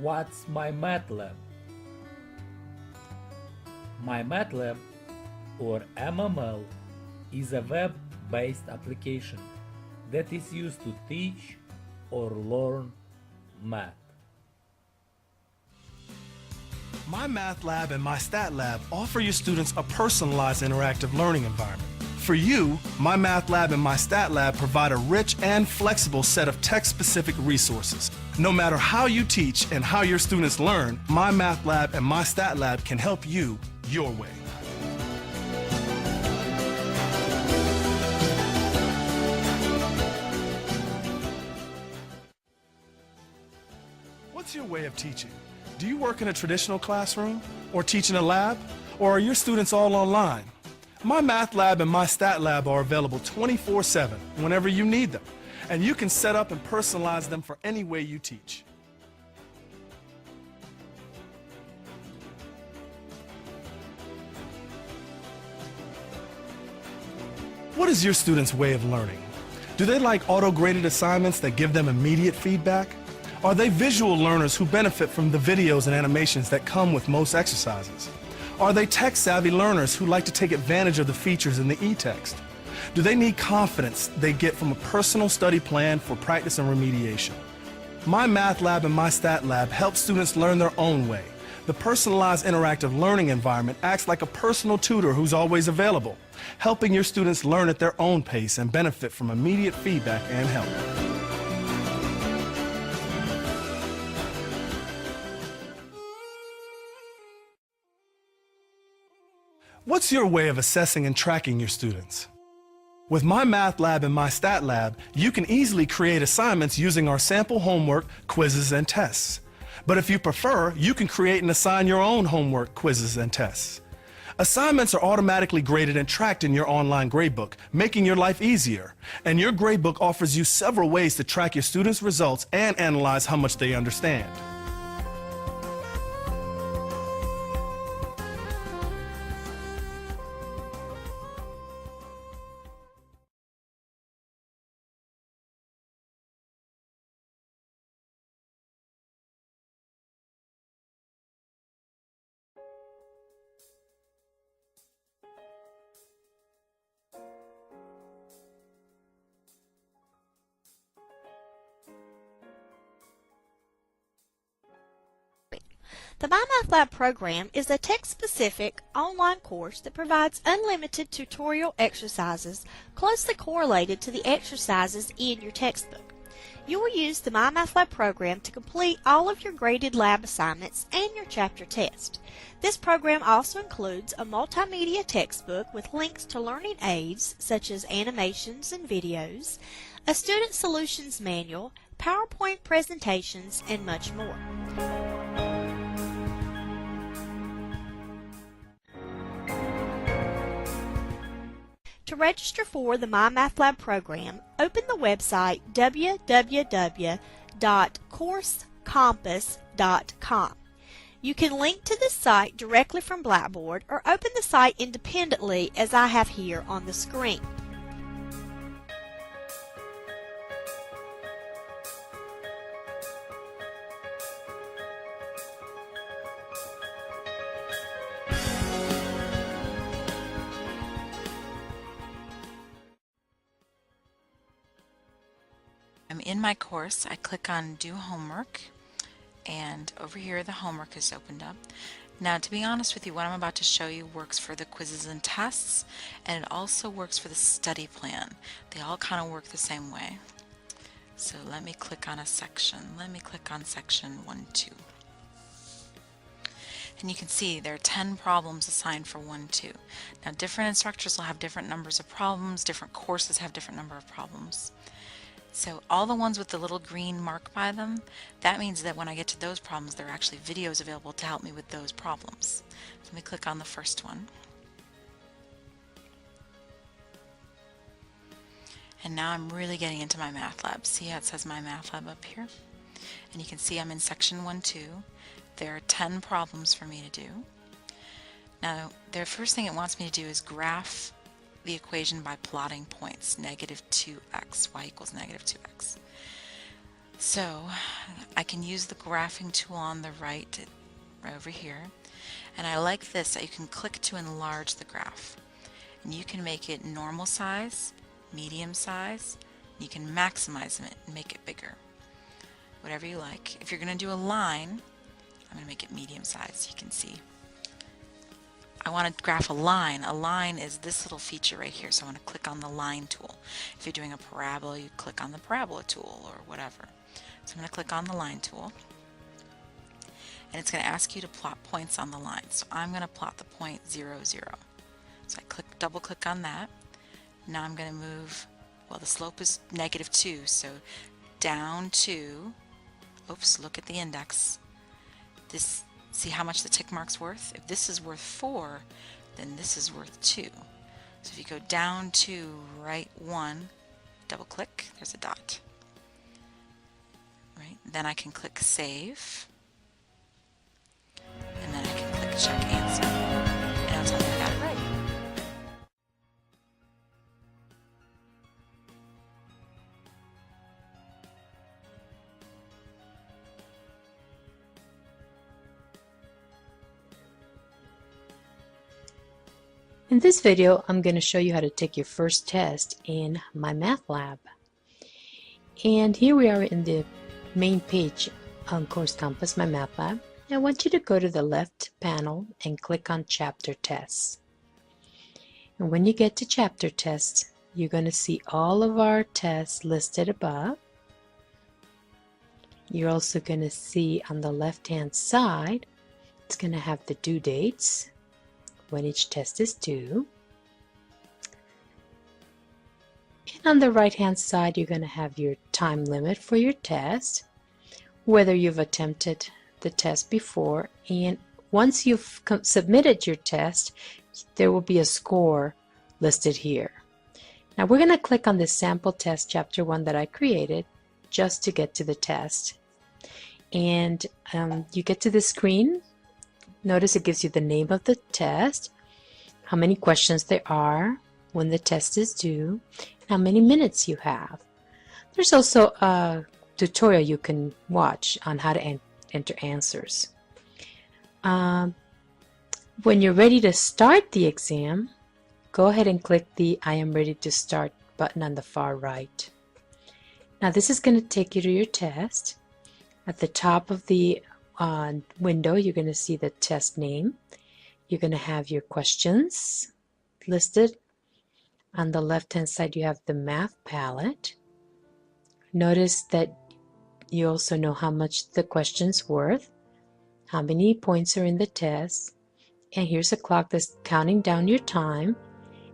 What's my math lab? My math lab, or MML, is a web-based application that is used to teach or learn math. My Math Lab and My Stat Lab offer your students a personalized interactive learning environment. For you, My Math Lab and My Stat Lab provide a rich and flexible set of tech-specific resources. No matter how you teach and how your students learn, My Math Lab and My Stat Lab can help you your way. What's your way of teaching? Do you work in a traditional classroom or teach in a lab, or are your students all online? My Math Lab and My Stat Lab are available 24/7 whenever you need them, and you can set up and personalize them for any way you teach. What is your students' way of learning? Do they like auto-graded assignments that give them immediate feedback? Are they visual learners who benefit from the videos and animations that come with most exercises? Are they tech-savvy learners who like to take advantage of the features in the e-text? Do they need confidence they get from a personal study plan for practice and remediation? My Math Lab and My Stat Lab help students learn their own way. The personalized interactive learning environment acts like a personal tutor who's always available, helping your students learn at their own pace and benefit from immediate feedback and help. What's your way of assessing and tracking your students? With My Math Lab and My Stat Lab, you can easily create assignments using our sample homework, quizzes, and tests. But if you prefer, you can create and assign your own homework, quizzes, and tests. Assignments are automatically graded and tracked in your online gradebook, making your life easier. And your gradebook offers you several ways to track your students' results and analyze how much they understand. The My Math Lab program is a tech-specific online course that provides unlimited tutorial exercises closely correlated to the exercises in your textbook. You will use the My Math Lab program to complete all of your graded lab assignments and your chapter test. This program also includes a multimedia textbook with links to learning aids such as animations and videos, a student solutions manual, PowerPoint presentations, and much more. To register for the My Math Lab program, open the website www.coursecompass.com. You can link to this site directly from Blackboard or open the site independently as I have here on the screen. I'm in my course. I click on Do Homework, and over here the homework is opened up. Now, to be honest with you, what I'm about to show you works for the quizzes and tests, and it also works for the study plan. They all kind of work the same way. So let me click on a section. Let me click on section 1-2. And you can see there are 10 problems assigned for 1-2. Now, different instructors will have different numbers of problems. Different courses have different number of problems. So all the ones with the little green mark by them, that means that when I get to those problems, there are actually videos available to help me with those problems. Let me click on the first one. And now I'm really getting into my math lab. See how it says my math lab up here? And you can see I'm in section 1-2. There are 10 problems for me to do. Now, the first thing it wants me to do is graph the equation by plotting points, -2x, y equals -2x. So I can use the graphing tool on the right over here, and I like this that you can click to enlarge the graph, and you can make it normal size, medium size, you can maximize it and make it bigger, whatever you like. If you're going to do a line, I'm going to make it medium size so you can see. I want to graph a line. A line is this little feature right here, so I want to click on the line tool. If you're doing a parabola, you click on the parabola tool or whatever. So I'm going to click on the line tool, and it's going to ask you to plot points on the line. So I'm going to plot the point 0, 0. So I double click on that. Now I'm going to move, well, the slope is -2, so down to, oops, look at the index. This, see how much the tick mark's worth? If this is worth 4, then this is worth 2. So if you go down to right 1, double click, there's a dot. Right? Then I can click Save, and then I can click Check Answer, and it'll tell me I got it right. In this video, I'm going to show you how to take your first test in My Math Lab. And here we are in the main page on Course Compass, My Math Lab. I want you to go to the left panel and click on Chapter Tests. And when you get to Chapter Tests, you're going to see all of our tests listed above. You're also going to see on the left-hand side, it's going to have the due dates, when each test is due. And on the right hand side, you're going to have your time limit for your test, whether you've attempted the test before, and once you've submitted your test, there will be a score listed here. Now we're going to click on the sample test chapter 1 that I created just to get to the test. And you get to the screen. Notice it gives you the name of the test, how many questions there are, when the test is due, and how many minutes you have. There's also a tutorial you can watch on how to enter answers. When you're ready to start the exam, go ahead and click the I am ready to start button on the far right. Now this is going to take you to your test. At the top of the window, you're going to see the test name. You're going to have your questions listed. On the left hand side, you have the math palette. Notice that you also know how much the question's worth, how many points are in the test, and here's a clock that's counting down your time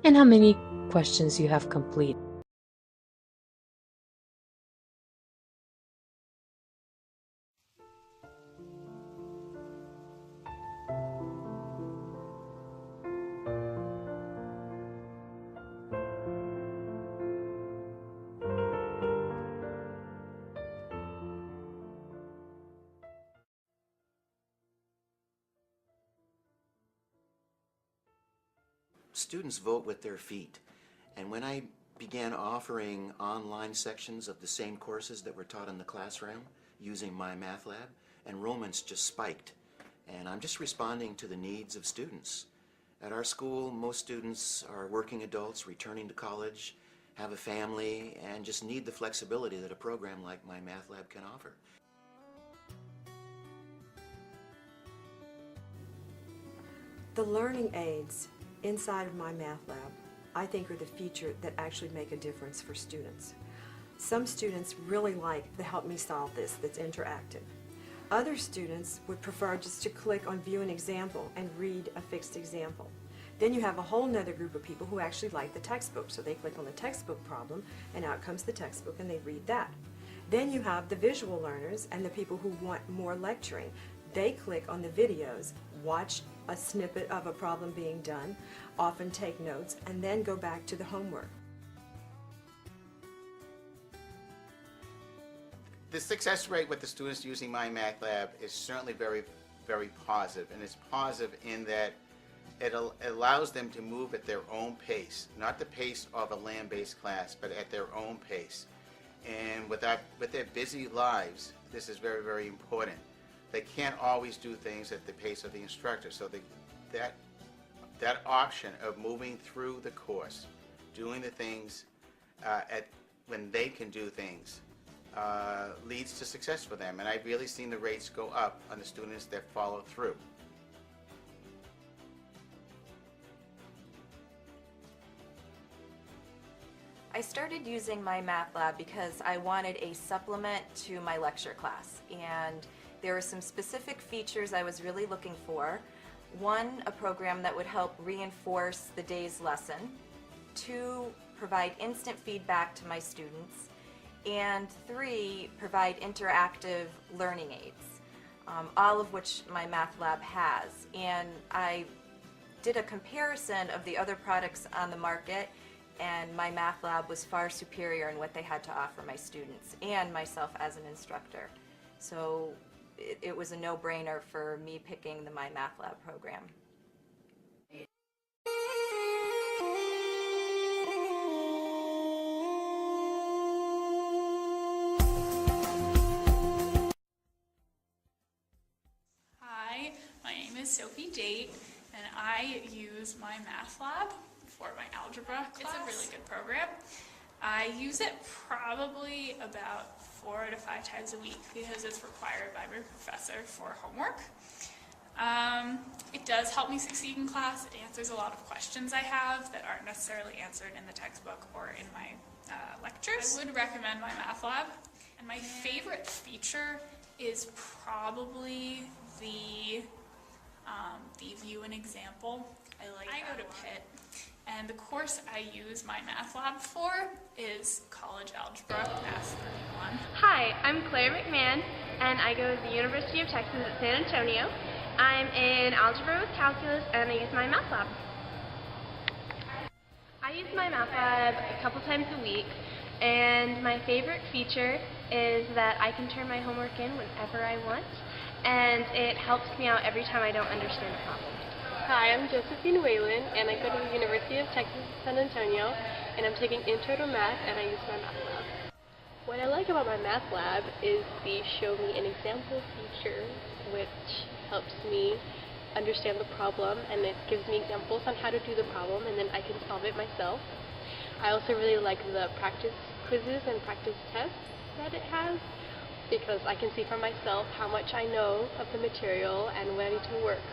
and how many questions you have completed. Students vote with their feet, and when I began offering online sections of the same courses that were taught in the classroom using My Math Lab, enrollments just spiked, and I'm just responding to the needs of students. At our school, most students are working adults returning to college, have a family, and just need the flexibility that a program like My Math Lab can offer. The learning aids inside of My Math Lab, I think, are the feature that actually make a difference for students. Some students really like the Help Me Solve This that's interactive. Other students would prefer just to click on View an Example and read a fixed example. Then you have a whole nother group of people who actually like the textbook, so they click on the textbook problem and out comes the textbook and they read that. Then you have the visual learners and the people who want more lecturing. They click on the videos, watch a snippet of a problem being done, often take notes, and then go back to the homework. The success rate with the students using My Math Lab is certainly very, very positive, and it's positive in that it allows them to move at their own pace, not the pace of a land-based class, but at their own pace. And with their busy lives, this is very, very important. They can't always do things at the pace of the instructor, so that option of moving through the course, doing the things when they can do things, leads to success for them. And I've really seen the rates go up on the students that follow through. I started using my math lab because I wanted a supplement to my lecture class, and there were some specific features I was really looking for. One, a program that would help reinforce the day's lesson. Two, provide instant feedback to my students. And three, provide interactive learning aids, all of which my math lab has. And I did a comparison of the other products on the market, and my math lab was far superior in what they had to offer my students and myself as an instructor. So it was a no-brainer for me picking the My Math Lab program. Hi, my name is Sophie Date, and I use my math lab for my algebra class. It's a really good program. I use it probably about 4 to 5 times a week because it's required by my professor for homework. It does help me succeed in class. It answers a lot of questions I have that aren't necessarily answered in the textbook or in my lectures. I would recommend my math lab. And my favorite feature is probably the view and example. I go to Pitt, and the course I use my math lab for is College Algebra Math 31. Hi, I'm Claire McMahon, and I go to the University of Texas at San Antonio. I'm in Algebra with Calculus, and I use my math lab. I use my math lab a couple times a week, and my favorite feature is that I can turn my homework in whenever I want, and it helps me out every time I don't understand a problem. Hi, I'm Josephine Whalen, and I go to the University of Texas at San Antonio, and I'm taking Intro to Math, and I use my math lab. What I like about my math lab is the Show Me an Example feature, which helps me understand the problem, and it gives me examples on how to do the problem, and then I can solve it myself. I also really like the practice quizzes and practice tests that it has, because I can see for myself how much I know of the material and where I need to work.